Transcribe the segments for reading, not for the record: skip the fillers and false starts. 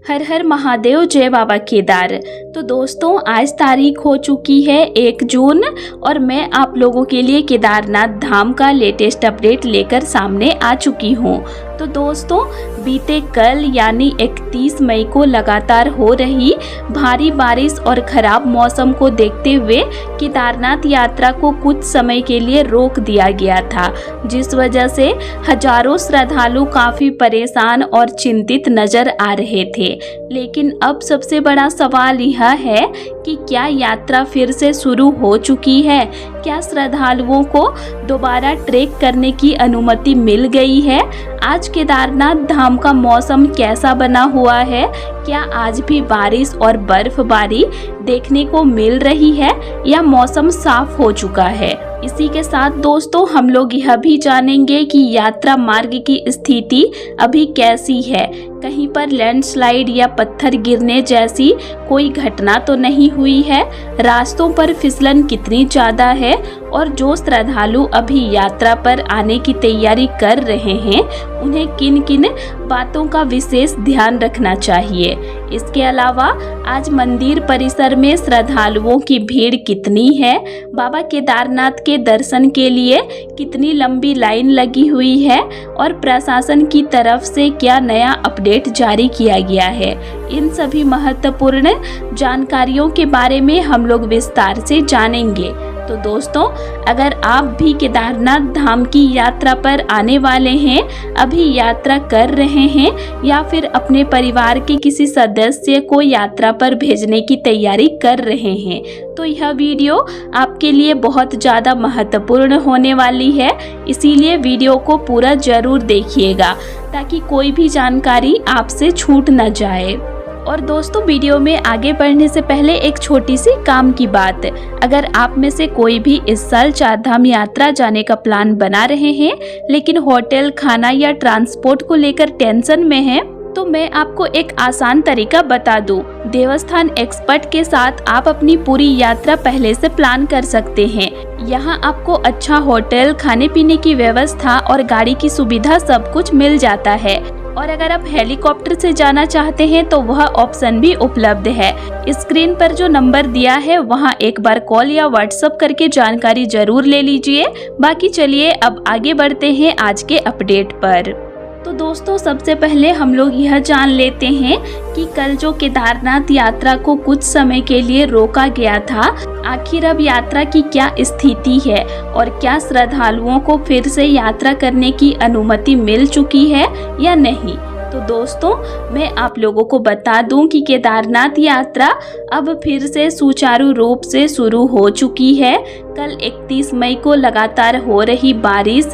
हर हर महादेव, जय बाबा केदार। तो दोस्तों, आज तारीख हो चुकी है 1 जून और मैं आप लोगों के लिए केदारनाथ धाम का लेटेस्ट अपडेट लेकर सामने आ चुकी हूँ। तो दोस्तों, बीते कल यानी 31 मई को लगातार हो रही भारी बारिश और खराब मौसम को देखते हुए केदारनाथ यात्रा को कुछ समय के लिए रोक दिया गया था, जिस वजह से हजारों श्रद्धालु काफी परेशान और चिंतित नजर आ रहे थे। लेकिन अब सबसे बड़ा सवाल यह है कि क्या यात्रा फिर से शुरू हो चुकी है? क्या श्रद्धालुओं को दोबारा ट्रेक करने की अनुमति मिल गई है? आज केदारनाथ धाम का मौसम कैसा बना हुआ है? क्या आज भी बारिश और बर्फबारी देखने को मिल रही है या मौसम साफ हो चुका है? इसी के साथ दोस्तों, हम लोग यह भी जानेंगे कि यात्रा मार्ग की स्थिति अभी कैसी है। कहीं पर लैंडस्लाइड या पत्थर गिरने जैसी कोई घटना तो नहीं हुई है? रास्तों पर फिसलन कितनी ज्यादा है? और जो श्रद्धालु अभी यात्रा पर आने की तैयारी कर रहे हैं, उन्हें किन किन बातों का विशेष ध्यान रखना चाहिए? इसके अलावा आज मंदिर परिसर में श्रद्धालुओं की भीड़ कितनी है? बाबा केदारनाथ के दर्शन के लिए कितनी लंबी लाइन लगी हुई है? और प्रशासन की तरफ से क्या नया अपडेट जारी किया गया है? इन सभी महत्वपूर्ण जानकारियों के बारे में हम लोग विस्तार से जानेंगे। तो दोस्तों, अगर आप भी केदारनाथ धाम की यात्रा पर आने वाले हैं, अभी यात्रा कर रहे हैं या फिर अपने परिवार के किसी सदस्य को यात्रा पर भेजने की तैयारी कर रहे हैं, तो यह वीडियो आपके लिए बहुत ज़्यादा महत्वपूर्ण होने वाली है। इसीलिए वीडियो को पूरा जरूर देखिएगा ताकि कोई भी जानकारी आपसे छूट न जाए। और दोस्तों, वीडियो में आगे बढ़ने से पहले एक छोटी सी काम की बात। अगर आप में से कोई भी इस साल चारधाम यात्रा जाने का प्लान बना रहे हैं, लेकिन होटल, खाना या ट्रांसपोर्ट को लेकर टेंशन में है, तो मैं आपको एक आसान तरीका बता दूं। देवस्थान एक्सपर्ट के साथ आप अपनी पूरी यात्रा पहले से प्लान कर सकते हैं। यहाँ आपको अच्छा होटल, खाने पीने की व्यवस्था और गाड़ी की सुविधा सब कुछ मिल जाता है। और अगर आप हेलीकॉप्टर से जाना चाहते हैं तो वह ऑप्शन भी उपलब्ध है। स्क्रीन पर जो नंबर दिया है वहां एक बार कॉल या व्हाट्सएप करके जानकारी जरूर ले लीजिए। बाकी चलिए अब आगे बढ़ते हैं आज के अपडेट पर। तो दोस्तों, सबसे पहले हम लोग यह जान लेते हैं कि कल जो केदारनाथ यात्रा को कुछ समय के लिए रोका गया था, आखिर अब यात्रा की क्या स्थिति है और क्या श्रद्धालुओं को फिर से यात्रा करने की अनुमति मिल चुकी है या नहीं? तो दोस्तों, मैं आप लोगों को बता दूं कि केदारनाथ यात्रा अब फिर से सुचारू रूप से शुरू हो चुकी है। कल 31 मई को लगातार हो रही बारिश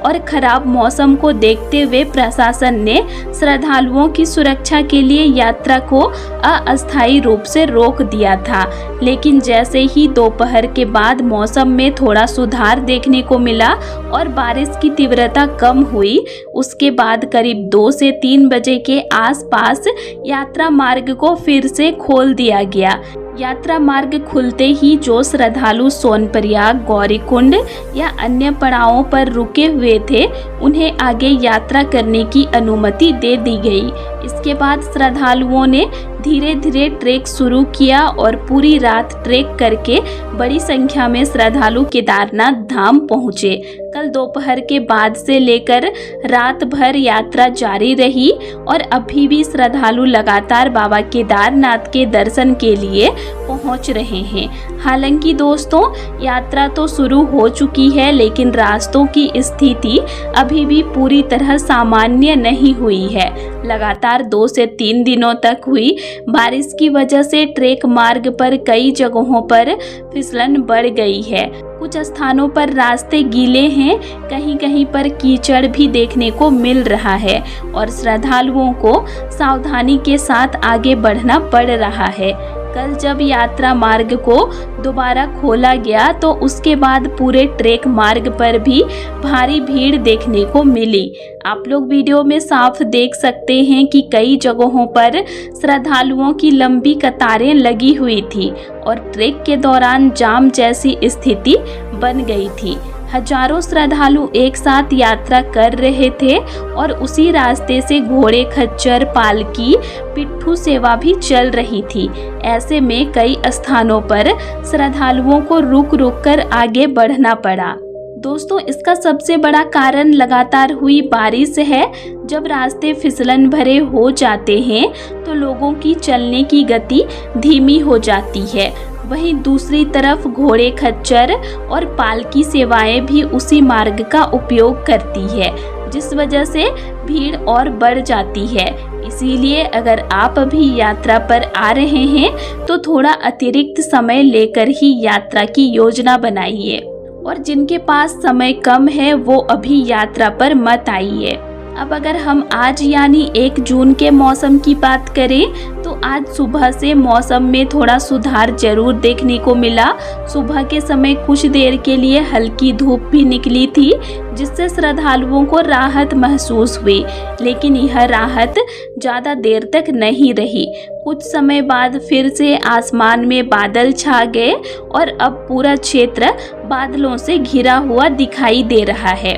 और खराब मौसम को देखते हुए प्रशासन ने श्रद्धालुओं की सुरक्षा के लिए यात्रा को अस्थायी रूप से रोक दिया था। लेकिन जैसे ही दोपहर के बाद मौसम में थोड़ा सुधार देखने को मिला और बारिश की तीव्रता कम हुई, उसके बाद करीब 2 से 3 बजे के आसपास यात्रा मार्ग को फिर से खोल दिया गया। यात्रा मार्ग खुलते ही जो श्रद्धालु सोनप्रयाग, गौरीकुंड या अन्य पड़ावों पर रुके हुए थे, उन्हें आगे यात्रा करने की अनुमति दे दी गई। इसके बाद श्रद्धालुओं ने धीरे धीरे ट्रेक शुरू किया और पूरी रात ट्रेक करके बड़ी संख्या में श्रद्धालु केदारनाथ धाम पहुँचे। कल दोपहर के बाद से लेकर रात भर यात्रा जारी रही और अभी भी श्रद्धालु लगातार बाबा केदारनाथ के दर्शन के लिए पहुंच रहे हैं। हालांकि दोस्तों, यात्रा तो शुरू हो चुकी है, लेकिन रास्तों की स्थिति अभी भी पूरी तरह सामान्य नहीं हुई है। लगातार 2 से 3 दिनों तक हुई बारिश की वजह से ट्रेक मार्ग पर कई जगहों पर फिसलन बढ़ गई है। कुछ स्थानों पर रास्ते गीले हैं, कहीं कहीं पर कीचड़ भी देखने को मिल रहा है और श्रद्धालुओं को सावधानी के साथ आगे बढ़ना पड़ रहा है। कल जब यात्रा मार्ग को दोबारा खोला गया तो उसके बाद पूरे ट्रेक मार्ग पर भी भारी भीड़ देखने को मिली। आप लोग वीडियो में साफ देख सकते हैं कि कई जगहों पर श्रद्धालुओं की लंबी कतारें लगी हुई थी और ट्रेक के दौरान जाम जैसी स्थिति बन गई थी। हजारों श्रद्धालु एक साथ यात्रा कर रहे थे और उसी रास्ते से घोड़े, खच्चर, पालकी, पिट्ठू सेवा भी चल रही थी। ऐसे में कई स्थानों पर श्रद्धालुओं को रुक रुक कर आगे बढ़ना पड़ा। दोस्तों, इसका सबसे बड़ा कारण लगातार हुई बारिश है। जब रास्ते फिसलन भरे हो जाते हैं तो लोगों की चलने की गति धीमी हो जाती है। वहीं दूसरी तरफ घोड़े, खच्चर और पालकी सेवाएं भी उसी मार्ग का उपयोग करती है, जिस वजह से भीड़ और बढ़ जाती है। इसीलिए अगर आप अभी यात्रा पर आ रहे हैं तो थोड़ा अतिरिक्त समय लेकर ही यात्रा की योजना बनाइए और जिनके पास समय कम है वो अभी यात्रा पर मत आइए। अब अगर हम आज यानी 1 जून के मौसम की बात करें तो आज सुबह से मौसम में थोड़ा सुधार जरूर देखने को मिला। सुबह के समय कुछ देर के लिए हल्की धूप भी निकली थी, जिससे श्रद्धालुओं को राहत महसूस हुई, लेकिन यह राहत ज़्यादा देर तक नहीं रही। कुछ समय बाद फिर से आसमान में बादल छा गए और अब पूरा क्षेत्र बादलों से घिरा हुआ दिखाई दे रहा है।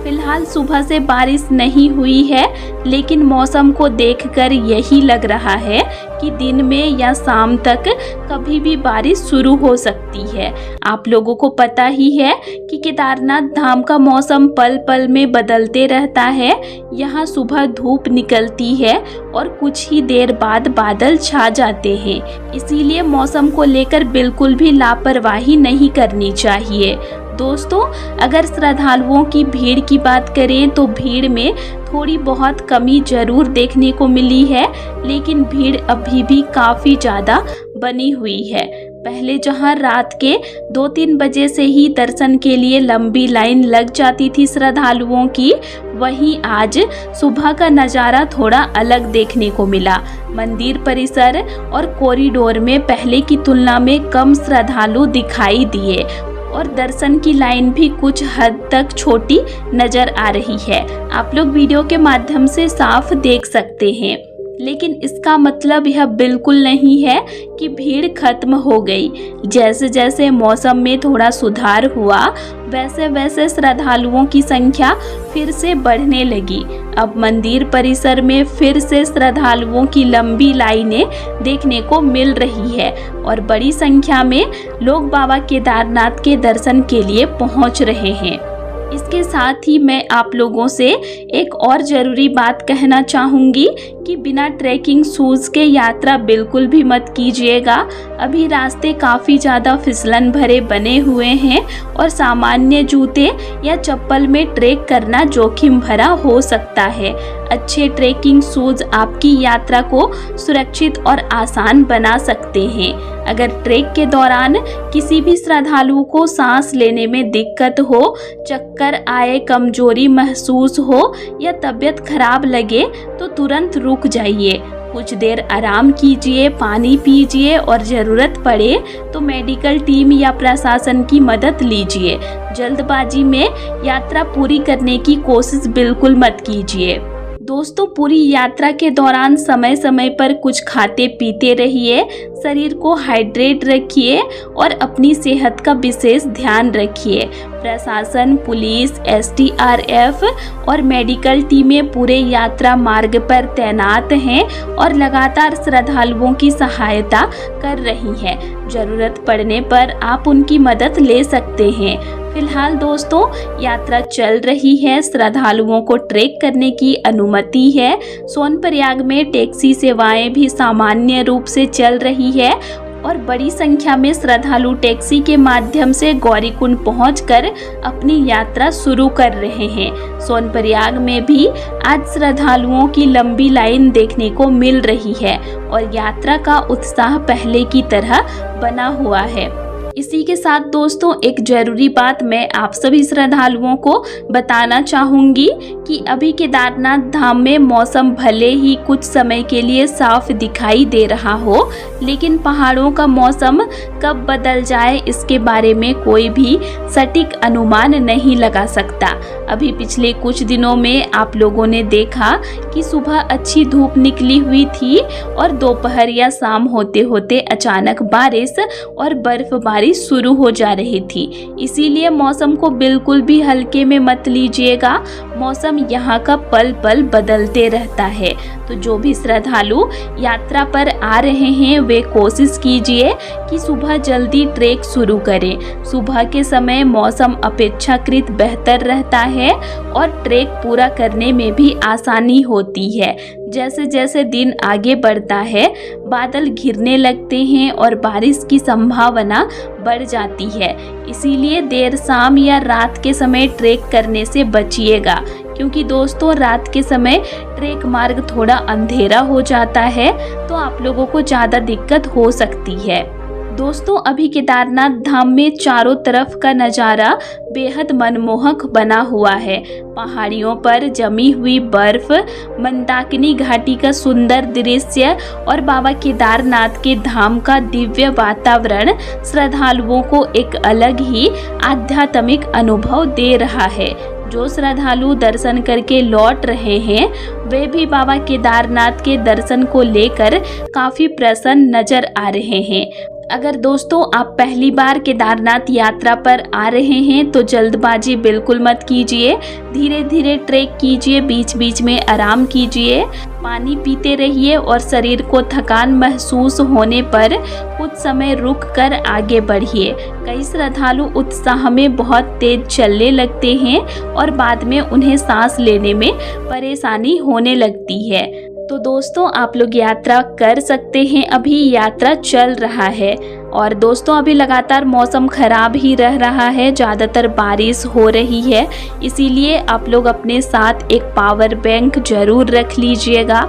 फिलहाल सुबह से बारिश नहीं हुई है, लेकिन मौसम को देखकर यही लग रहा है कि दिन में या शाम तक कभी भी बारिश शुरू हो सकती है। आप लोगों को पता ही है कि केदारनाथ धाम का मौसम पल पल में बदलते रहता है। यहाँ सुबह धूप निकलती है और कुछ ही देर बाद बादल छा जाते हैं। इसीलिए मौसम को लेकर बिल्कुल भी लापरवाही नहीं करनी चाहिए। दोस्तों, अगर श्रद्धालुओं की भीड़ की बात करें तो भीड़ में थोड़ी बहुत कमी जरूर देखने को मिली है, लेकिन भीड़ अभी भी काफ़ी ज़्यादा बनी हुई है। पहले जहां रात के 2-3 बजे से ही दर्शन के लिए लंबी लाइन लग जाती थी श्रद्धालुओं की, वहीं आज सुबह का नज़ारा थोड़ा अलग देखने को मिला। मंदिर परिसर और कॉरिडोर में पहले की तुलना में कम श्रद्धालु दिखाई दिए और दर्शन की लाइन भी कुछ हद तक छोटी नजर आ रही है। आप लोग वीडियो के माध्यम से साफ देख सकते हैं, लेकिन इसका मतलब यह बिल्कुल नहीं है कि भीड़ खत्म हो गई। जैसे जैसे मौसम में थोड़ा सुधार हुआ, वैसे वैसे श्रद्धालुओं की संख्या फिर से बढ़ने लगी। अब मंदिर परिसर में फिर से श्रद्धालुओं की लंबी लाइनें देखने को मिल रही है और बड़ी संख्या में लोग बाबा केदारनाथ के दर्शन के लिए पहुंच रहे हैं। इसके साथ ही मैं आप लोगों से एक और ज़रूरी बात कहना चाहूँगी कि बिना ट्रैकिंग शूज़ के यात्रा बिल्कुल भी मत कीजिएगा। अभी रास्ते काफ़ी ज़्यादा फिसलन भरे बने हुए हैं और सामान्य जूते या चप्पल में ट्रैक करना जोखिम भरा हो सकता है। अच्छे ट्रैकिंग शूज़ आपकी यात्रा को सुरक्षित और आसान बना सकते हैं। अगर ट्रैक के दौरान किसी भी श्रद्धालु को सांस लेने में दिक्कत हो, चक्कर आए, कमजोरी महसूस हो या तबीयत खराब लगे तो तुरंत रुक जाइए। कुछ देर आराम कीजिए, पानी पीजिए और ज़रूरत पड़े तो मेडिकल टीम या प्रशासन की मदद लीजिए। जल्दबाजी में यात्रा पूरी करने की कोशिश बिल्कुल मत कीजिए। दोस्तों, पूरी यात्रा के दौरान समय समय पर कुछ खाते पीते रहिए, शरीर को हाइड्रेट रखिए और अपनी सेहत का विशेष ध्यान रखिए। प्रशासन, पुलिस, SDRF और मेडिकल टीमें पूरे यात्रा मार्ग पर तैनात हैं और लगातार श्रद्धालुओं की सहायता कर रही हैं। ज़रूरत पड़ने पर आप उनकी मदद ले सकते हैं। फिलहाल दोस्तों, यात्रा चल रही है, श्रद्धालुओं को ट्रैक करने की अनुमति है। सोनप्रयाग में टैक्सी सेवाएं भी सामान्य रूप से चल रही है और बड़ी संख्या में श्रद्धालु टैक्सी के माध्यम से गौरीकुंड पहुंचकर अपनी यात्रा शुरू कर रहे हैं। सोनप्रयाग में भी आज श्रद्धालुओं की लंबी लाइन देखने को मिल रही है और यात्रा का उत्साह पहले की तरह बना हुआ है। इसी के साथ दोस्तों, एक ज़रूरी बात मैं आप सभी श्रद्धालुओं को बताना चाहूँगी कि अभी केदारनाथ धाम में मौसम भले ही कुछ समय के लिए साफ दिखाई दे रहा हो, लेकिन पहाड़ों का मौसम कब बदल जाए इसके बारे में कोई भी सटीक अनुमान नहीं लगा सकता। अभी पिछले कुछ दिनों में आप लोगों ने देखा कि सुबह अच्छी धूप निकली हुई थी और दोपहर या शाम होते होते अचानक बारिश और बर्फबारी बारिश शुरू हो जा रही थी, इसीलिए मौसम को बिल्कुल भी हल्के में मत लीजिएगा। मौसम यहाँ का पल पल बदलते रहता है। तो जो भी श्रद्धालु यात्रा पर आ रहे हैं वे कोशिश कीजिए कि सुबह जल्दी ट्रैक शुरू करें। सुबह के समय मौसम अपेक्षाकृत बेहतर रहता है और ट्रैक पूरा करने में भी आसानी होती है। जैसे जैसे दिन आगे बढ़ता है बादल घिरने लगते हैं और बारिश की संभावना बढ़ जाती है, इसीलिए देर शाम या रात के समय ट्रैक करने से बचिएगा, क्योंकि दोस्तों रात के समय ट्रैक मार्ग थोड़ा अंधेरा हो जाता है तो आप लोगों को ज़्यादा दिक्कत हो सकती है। दोस्तों अभी केदारनाथ धाम में चारों तरफ का नज़ारा बेहद मनमोहक बना हुआ है। पहाड़ियों पर जमी हुई बर्फ, मंदाकिनी घाटी का सुंदर दृश्य और बाबा केदारनाथ के धाम का दिव्य वातावरण श्रद्धालुओं को एक अलग ही आध्यात्मिक अनुभव दे रहा है। जो श्रद्धालु दर्शन करके लौट रहे हैं वे भी बाबा केदारनाथ के दर्शन को लेकर काफ़ी प्रसन्न नजर आ रहे हैं। अगर दोस्तों आप पहली बार केदारनाथ यात्रा पर आ रहे हैं तो जल्दबाजी बिल्कुल मत कीजिए, धीरे धीरे ट्रैक कीजिए, बीच बीच में आराम कीजिए, पानी पीते रहिए और शरीर को थकान महसूस होने पर कुछ समय रुक कर आगे बढ़िए। कई श्रद्धालु उत्साह में बहुत तेज चलने लगते हैं और बाद में उन्हें सांस लेने में परेशानी होने लगती है। तो दोस्तों आप लोग यात्रा कर सकते हैं, अभी यात्रा चल रहा है। और दोस्तों अभी लगातार मौसम खराब ही रह रहा है, ज़्यादातर बारिश हो रही है, इसीलिए आप लोग अपने साथ एक पावर बैंक ज़रूर रख लीजिएगा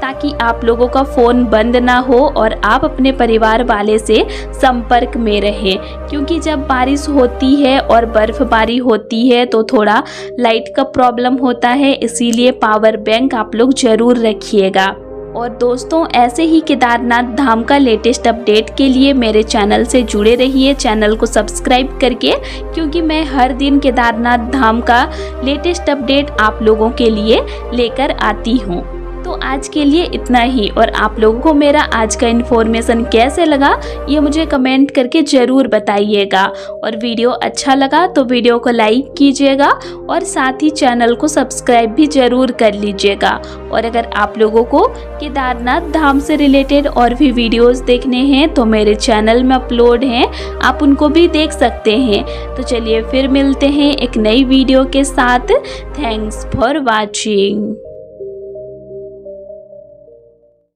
ताकि आप लोगों का फ़ोन बंद ना हो और आप अपने परिवार वाले से संपर्क में रहें, क्योंकि जब बारिश होती है और बर्फ़बारी होती है तो थोड़ा लाइट का प्रॉब्लम होता है, इसीलिए पावर बैंक आप लोग ज़रूर रखिएगा। और दोस्तों ऐसे ही केदारनाथ धाम का लेटेस्ट अपडेट के लिए मेरे चैनल से जुड़े रहिए, चैनल को सब्सक्राइब करके, क्योंकि मैं हर दिन केदारनाथ धाम का लेटेस्ट अपडेट आप लोगों के लिए लेकर आती हूँ। तो आज के लिए इतना ही, और आप लोगों को मेरा आज का इन्फॉर्मेशन कैसे लगा ये मुझे कमेंट करके ज़रूर बताइएगा। और वीडियो अच्छा लगा तो वीडियो को लाइक कीजिएगा और साथ ही चैनल को सब्सक्राइब भी ज़रूर कर लीजिएगा। और अगर आप लोगों को केदारनाथ धाम से रिलेटेड और भी वीडियोस देखने हैं तो मेरे चैनल में अपलोड हैं, आप उनको भी देख सकते हैं। तो चलिए फिर मिलते हैं एक नई वीडियो के साथ। Thanks for watching.